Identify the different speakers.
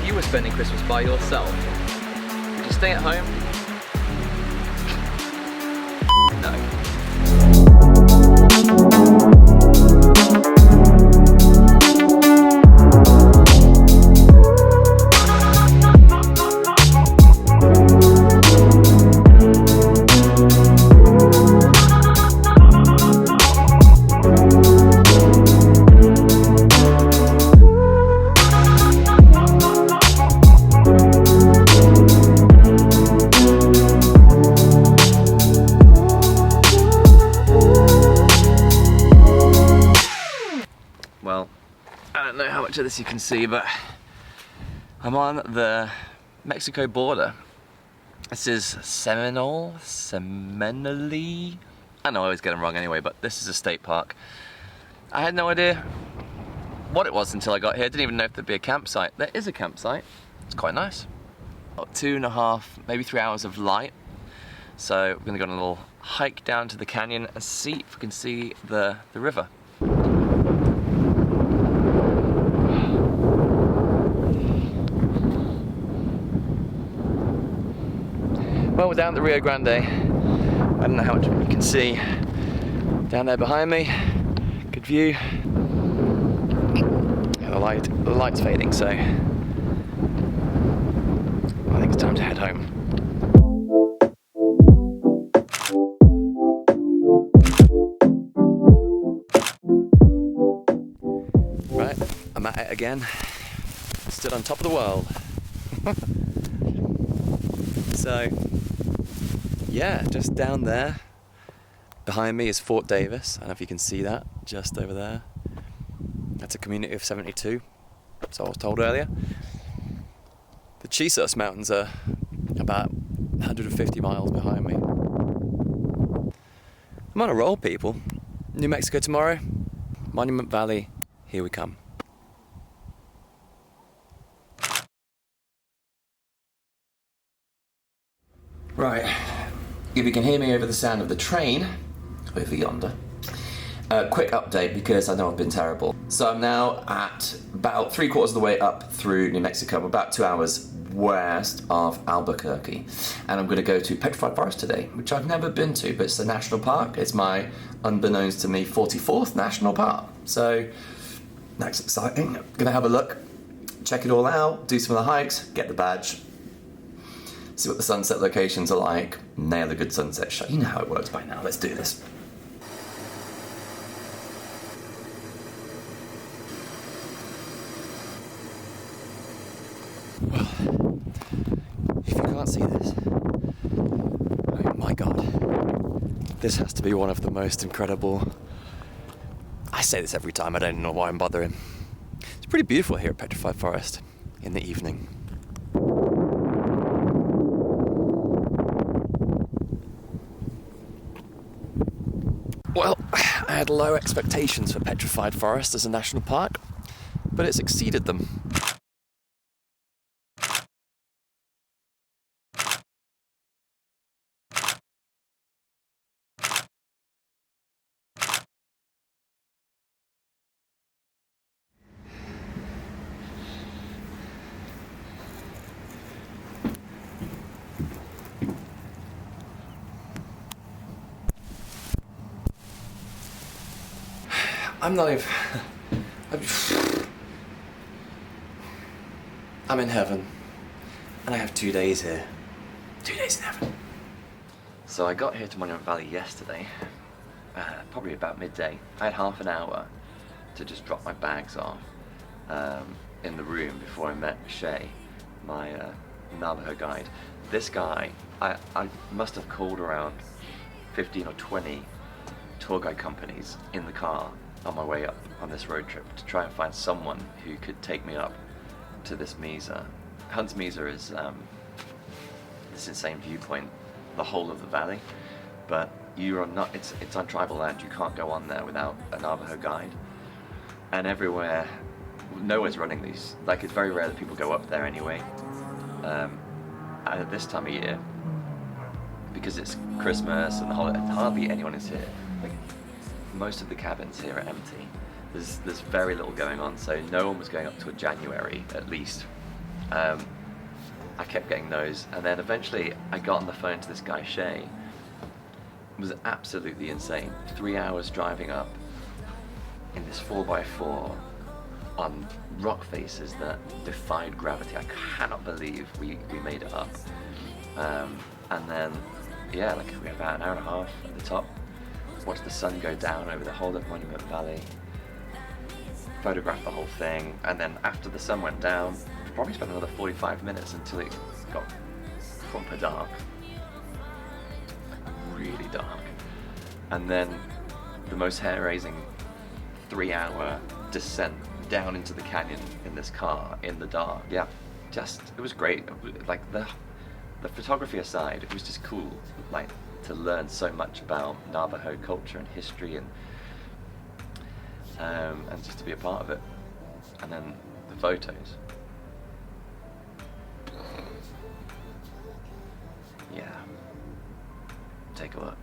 Speaker 1: you were spending Christmas by yourself, would you stay at home? No. Well, I don't know how much of this you can see, but I'm on the Mexico border. This is Seminole? I know I always get them wrong anyway, but this is a state park. I had no idea what it was until I got here. Didn't even know if there'd be a campsite. There is a campsite. It's quite nice. About 2.5, maybe 3 hours of light. So we're gonna go on a little hike down to the canyon and see if we can see the river. Well, we're down at the Rio Grande. I don't know how much you can see down there behind me. Good view. Yeah, the light's fading, so I think it's time to head home. Right, I'm at it again. Stood on top of the world. So, yeah, just down there. Behind me is Fort Davis. I don't know if you can see that, just over there. That's a community of 72, so I was told earlier. The Chisos Mountains are about 150 miles behind me. I'm on a roll, people. New Mexico tomorrow, Monument Valley, here we come. Right, if you can hear me over the sound of the train, over yonder. Quick update, because I know I've been terrible. So I'm now at about 3/4 of the way up through New Mexico. I'm about 2 hours west of Albuquerque. And I'm gonna go to Petrified Forest today, which I've never been to, but it's a national park. It's my, unbeknownst to me, 44th national park. So that's exciting. I'm gonna have a look, check it all out, do some of the hikes, get the badge, see what the sunset locations are like, nail a good sunset shot. You know how it works by now, let's do this. Well, if you can't see this, oh my god, this has to be one of the most incredible, I say this every time, I don't know why I'm bothering. It's pretty beautiful here at Petrified Forest in the evening. Well, I had low expectations for Petrified Forest as a national park, but it's exceeded them. I'm in heaven, and I have 2 days here. 2 days in heaven. So I got here to Monument Valley yesterday, probably about midday. I had half an hour to just drop my bags off in the room before I met Shay, my Navajo guide. This guy, I must have called around 15 or 20 tour guide companies in the car on my way up on this road trip to try and find someone who could take me up to this mesa. Hunt's Mesa is this insane viewpoint, the whole of the valley, but you are not, it's on tribal land, you can't go on there without a Navajo guide. And everywhere, nowhere's running these, like it's very rare that people go up there anyway. At this time of year, because it's Christmas and the holiday, hardly anyone is here. Like, most of the cabins here are empty. There's very little going on, so no one was going up till January at least. I kept getting those, and then eventually I got on the phone to this guy Shay. It was absolutely insane. 3 hours driving up in this 4x4 on rock faces that defied gravity. I cannot believe we made it up. And then, yeah, like we had about an hour and a half at the top. Watched the sun go down over the whole of Monument Valley. Photographed the whole thing, and then after the sun went down, we probably spent another 45 minutes until it got proper dark. Like really dark. And then the most hair-raising 3-hour descent down into the canyon in this car in the dark. Yeah, just, it was great. Like the photography aside, it was just cool, like to learn so much about Navajo culture and history, and just to be a part of it. And then the photos. Yeah. Take a look.